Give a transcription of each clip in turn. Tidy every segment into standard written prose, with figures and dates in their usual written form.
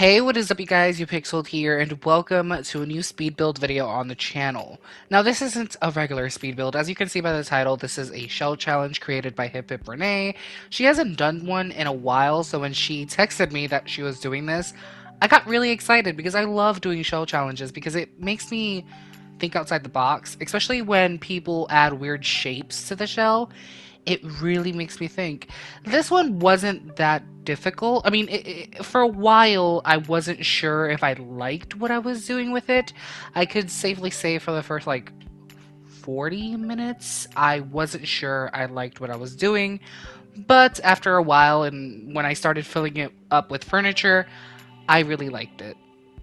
Hey, what is up you guys, you Pixeled here, and welcome to a new speed build video on the channel. Now this isn't a regular speed build, as you can see by the title, this is a shell challenge created by Hiphiprenee. She hasn't done one in a while, so when she texted me that she was doing this, I got really excited because I love doing shell challenges because it makes me think outside the box, especially when people add weird shapes to the shell. It really makes me think. This one wasn't that difficult. I mean, for a while, I wasn't sure if I liked what I was doing with it. I could safely say for the first, like, 40 minutes, I wasn't sure I liked what I was doing. But after a while, and when I started filling it up with furniture, I really liked it.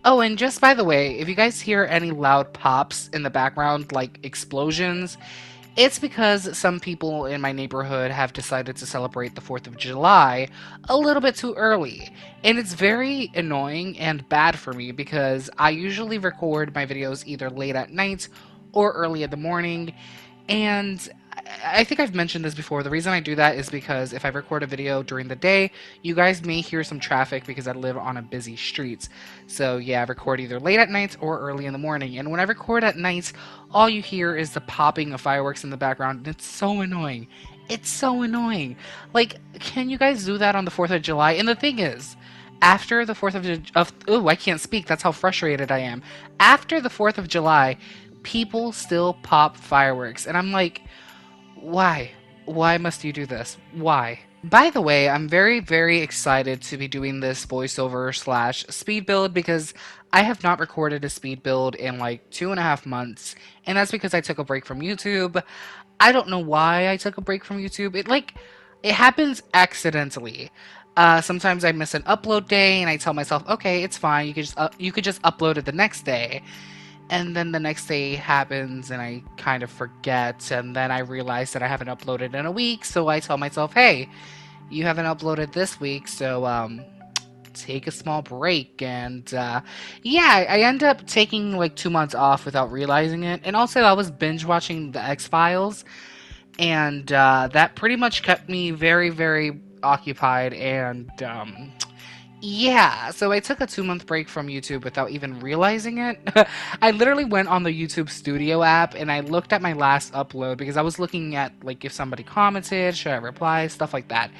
Oh, and just by the way, if you guys hear any loud pops in the background, like explosions, it's because some people in my neighborhood have decided to celebrate the 4th of July a little bit too early. And it's very annoying and bad for me because I usually record my videos either late at night or early in the morning. And I think I've mentioned this before. The reason I do that is because if I record a video during the day, you guys may hear some traffic because I live on a busy street. So yeah, I record either late at night or early in the morning. And when I record at night, all you hear is the popping of fireworks in the background, and it's so annoying. It's so annoying. Like, can you guys do that on the 4th of July? And the thing is, after the 4th oh, I can't speak. That's how frustrated I am. After the 4th of July, people still pop fireworks. And I'm like, why? Why must you do this? Why? By the way, I'm very, very excited to be doing this voiceover slash speed build because I have not recorded a speed build in like 2.5 months, and that's because I took a break from YouTube. I don't know why I took a break from YouTube. It happens accidentally. Sometimes I miss an upload day, and I tell myself, okay, it's fine. You could just upload it the next day, and then the next day happens and I kind of forget, and then I realize that I haven't uploaded in a week, so I tell myself, hey, you haven't uploaded this week, so take a small break. And yeah, I end up taking like 2 months off without realizing it. And also I was binge watching the X-Files, and that pretty much kept me very, very occupied. And yeah, so I took a 2 month break from YouTube without even realizing it. I literally went on the YouTube Studio app and I looked at my last upload because I was looking at like if somebody commented, should I reply, stuff like that.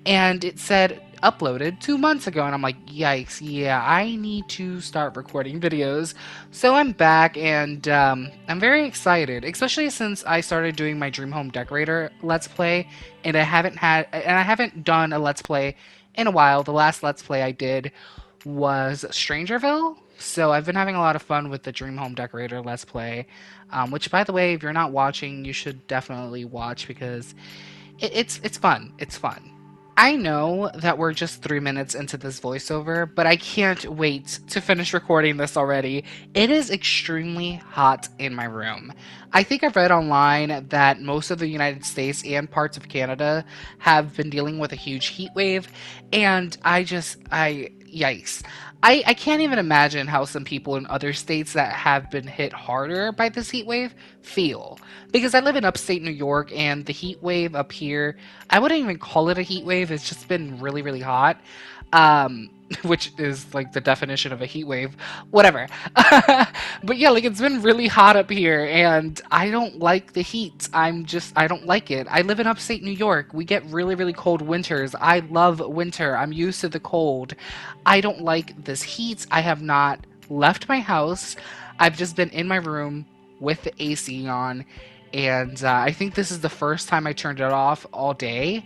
And it said uploaded 2 months ago, and I'm like, yikes, yeah, I need to start recording videos. So I'm back, and I'm very excited, especially since I started doing my Dream Home Decorator Let's Play, and I haven't done a Let's Play in a while. The last Let's Play I did was Strangerville. So I've been having a lot of fun with the Dream Home Decorator Let's Play, which, by the way, if you're not watching, you should definitely watch because it's fun. It's fun. I know that we're just 3 minutes into this voiceover, but I can't wait to finish recording this already. It is extremely hot in my room. I think I've read online that most of the United States and parts of Canada have been dealing with a huge heat wave, and yikes. I can't even imagine how some people in other states that have been hit harder by this heat wave feel. Because I live in upstate New York, and the heat wave up here, I wouldn't even call it a heat wave, it's just been really, really hot. Which is like the definition of a heat wave. Whatever. But yeah, like it's been really hot up here, and I don't like the heat. I don't like it. I live in upstate New York. We get really, really cold winters. I love winter. I'm used to the cold. I don't like this heat. I have not left my house. I've just been in my room with the AC on, and I think this is the first time I turned it off all day,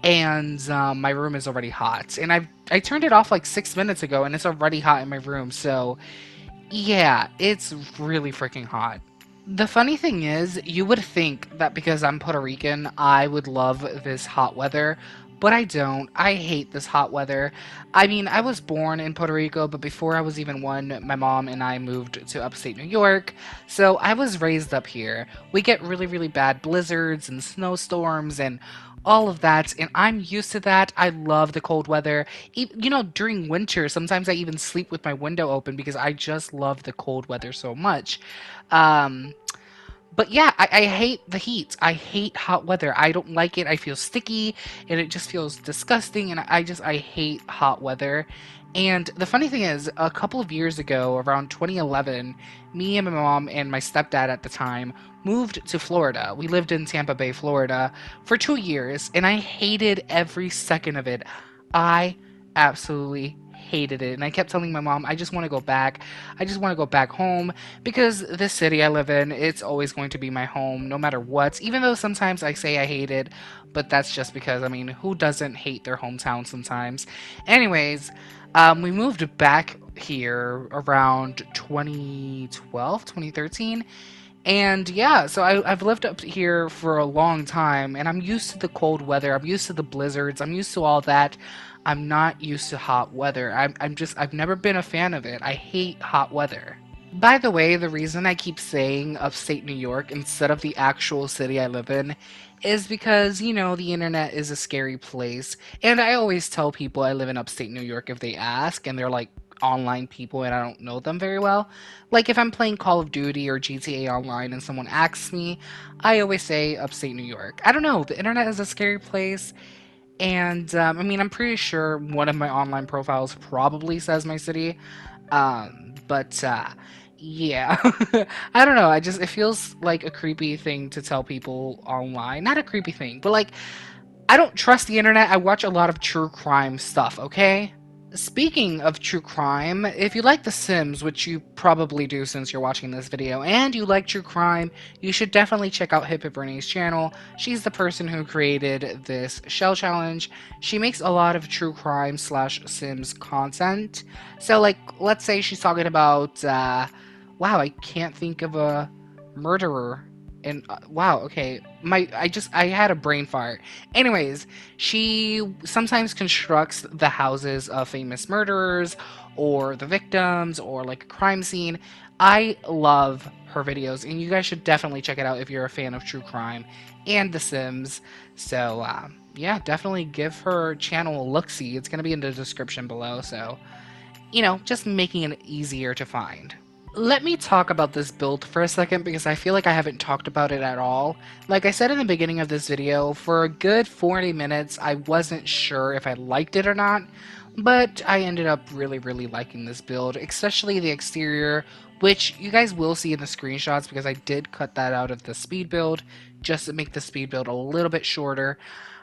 and my room is already hot. And I turned it off like 6 minutes ago, and it's already hot in my room. So yeah, it's really freaking hot. The funny thing is, you would think that because I'm Puerto Rican, I would love this hot weather, but I don't. I hate this hot weather. I mean, I was born in Puerto Rico, but before I was even one, my mom and I moved to upstate New York, so I was raised up here. We get really, really bad blizzards and snowstorms and all of that, and I'm used to that. I love the cold weather. During winter, sometimes I even sleep with my window open because I just love the cold weather so much. Um, But yeah, I hate the heat. I hate hot weather. I don't like it. I feel sticky and it just feels disgusting. And I hate hot weather. And the funny thing is, a couple of years ago, around 2011, me and my mom and my stepdad at the time moved to Florida. We lived in Tampa Bay, Florida for 2 years, and I hated every second of it. I absolutely hated it. And I kept telling my mom, I just want to go back. I just want to go back home because this city I live in, it's always going to be my home no matter what. Even though sometimes I say I hate it, but that's just because, I mean, who doesn't hate their hometown sometimes? Anyways, we moved back here around 2012, 2013. And yeah, so I've lived up here for a long time, and I'm used to the cold weather. I'm used to the blizzards. I'm used to all that. I'm not used to hot weather. I've never been a fan of it. I hate hot weather. By the way, the reason I keep saying upstate New York instead of the actual city I live in is because, the internet is a scary place. And I always tell people I live in upstate New York if they ask, and they're like online people and I don't know them very well. Like if I'm playing Call of Duty or GTA Online and someone asks me, I always say upstate New York. I don't know, the internet is a scary place. And I mean, I'm pretty sure one of my online profiles probably says my city. But yeah, I don't know. It feels like a creepy thing to tell people online. Not a creepy thing, but like, I don't trust the internet. I watch a lot of true crime stuff, okay? Speaking of true crime, if you like The Sims, which you probably do since you're watching this video, and you like true crime, you should definitely check out Hiphiprenee's channel. She's the person who created this shell challenge. She makes a lot of true crime slash Sims content. So, like, let's say she's talking about, wow, I can't think of a murderer. And wow, okay, I had a brain fart. Anyways, she sometimes constructs the houses of famous murderers or the victims or like a crime scene. I love her videos, and you guys should definitely check it out if you're a fan of true crime and The Sims. So yeah, definitely give her channel a look-see. It's gonna be in the description below. So just making it easier to find. Let me talk about this build for a second because I feel like I haven't talked about it at all. Like I said in the beginning of this video, for a good 40 minutes I wasn't sure if I liked it or not, but I ended up really liking this build, especially the exterior, which you guys will see in the screenshots because I did cut that out of the speed build just to make the speed build a little bit shorter.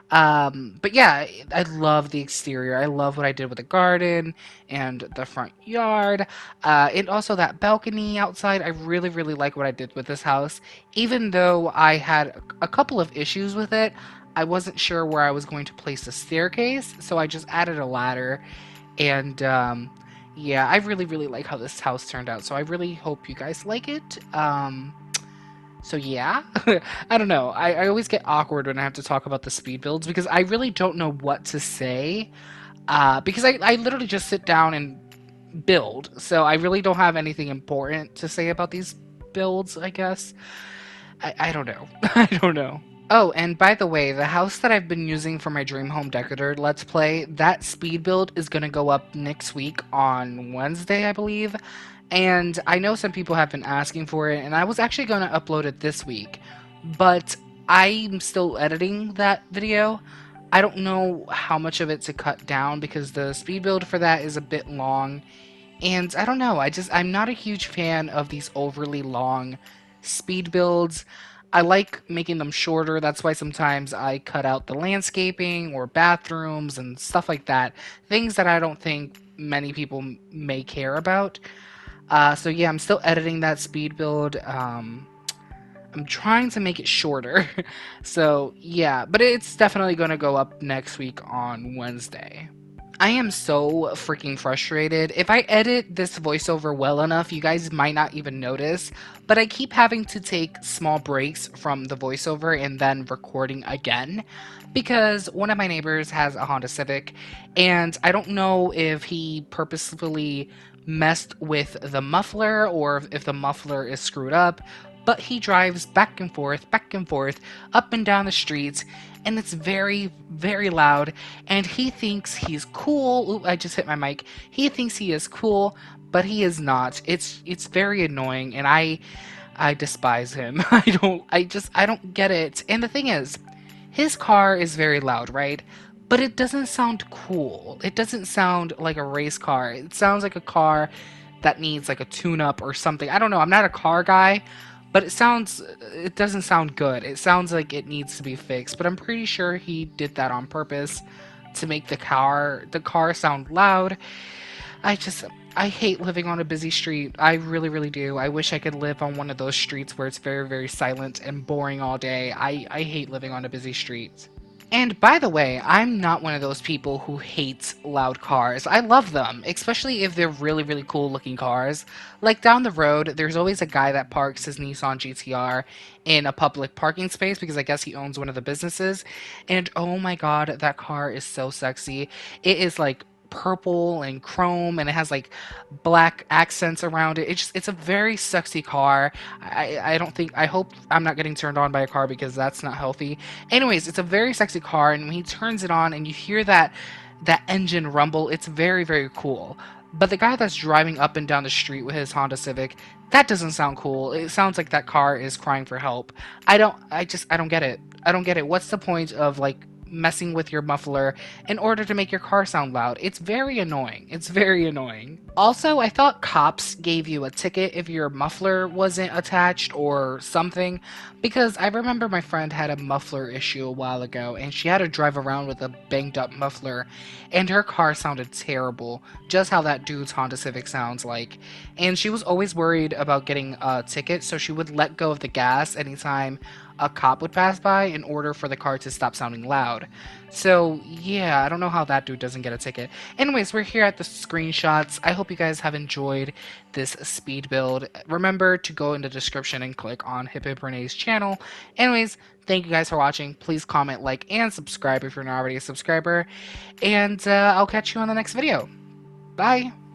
But yeah, I love the exterior. I love what I did with the garden and the front yard. And also that balcony outside. I really like what I did with this house. Even though I had a couple of issues with it, I wasn't sure where I was going to place the staircase, so I just added a ladder. And yeah, I really like how this house turned out. So I really hope you guys like it. So yeah, I don't know. I always get awkward when I have to talk about the speed builds because I really don't know what to say. Because I literally just sit down and build. So I really don't have anything important to say about these builds, I guess. I don't know. I don't know. Oh, and by the way, the house that I've been using for my Dream Home Decorator Let's Play, that speed build is going to go up next week on Wednesday, I believe. And I know some people have been asking for it, and I was actually going to upload it this week. But I'm still editing that video. I don't know how much of it to cut down because the speed build for that is a bit long. And I don't know, I'm not a huge fan of these overly long speed builds. I like making them shorter. That's why sometimes I cut out the landscaping or bathrooms and stuff like that. Things that I don't think many people may care about. So yeah, I'm still editing that speed build. I'm trying to make it shorter. So yeah, but it's definitely going to go up next week on Wednesday. I am so freaking frustrated. If I edit this voiceover well enough, you guys might not even notice, but I keep having to take small breaks from the voiceover and then recording again because one of my neighbors has a Honda Civic, and I don't know if he purposefully messed with the muffler or if the muffler is screwed up, but he drives back and forth, up and down the streets, and it's very loud, and he thinks he's cool. Ooh, I just hit my mic. He thinks he is cool, but he is not. It's very annoying, and I despise him. I don't get it. And the thing is, his car is very loud, right? But it doesn't sound cool. It doesn't sound like a race car. It sounds like a car that needs like a tune up or something. I don't know. I'm not a car guy, but it doesn't sound good. It sounds like it needs to be fixed, but I'm pretty sure he did that on purpose to make the car sound loud. I just I hate living on a busy street. I really, really do. I wish I could live on one of those streets where it's very, very silent and boring all day. I hate living on a busy street. And by the way, I'm not one of those people who hates loud cars. I love them, especially if they're really, really cool looking cars. Like down the road, there's always a guy that parks his Nissan GTR in a public parking space because I guess he owns one of the businesses. And oh my god, that car is so sexy. It is like purple and chrome and it has like black accents around it. It's a very sexy car. I don't think I hope I'm not getting turned on by a car because that's not healthy. Anyways, it's a very sexy car, and when he turns it on and you hear that engine rumble, it's very, very cool. But the guy that's driving up and down the street with his Honda Civic, that doesn't sound cool. It sounds like that car is crying for help. I don't get it. I don't get it. What's the point of like messing with your muffler in order to make your car sound loud? It's very annoying. It's very annoying. Also, I thought cops gave you a ticket if your muffler wasn't attached or something, because I remember my friend had a muffler issue a while ago and she had to drive around with a banged up muffler and her car sounded terrible, just how that dude's Honda Civic sounds like. And she was always worried about getting a ticket, so she would let go of the gas anytime a cop would pass by in order for the car to stop sounding loud. So, yeah, I don't know how that dude doesn't get a ticket. Anyways, we're here at the screenshots. I hope you guys have enjoyed this speed build. Remember to go in the description and click on Hiphiprenee's channel. Anyways, thank you guys for watching. Please comment, like, and subscribe if you're not already a subscriber. And I'll catch you on the next video. Bye!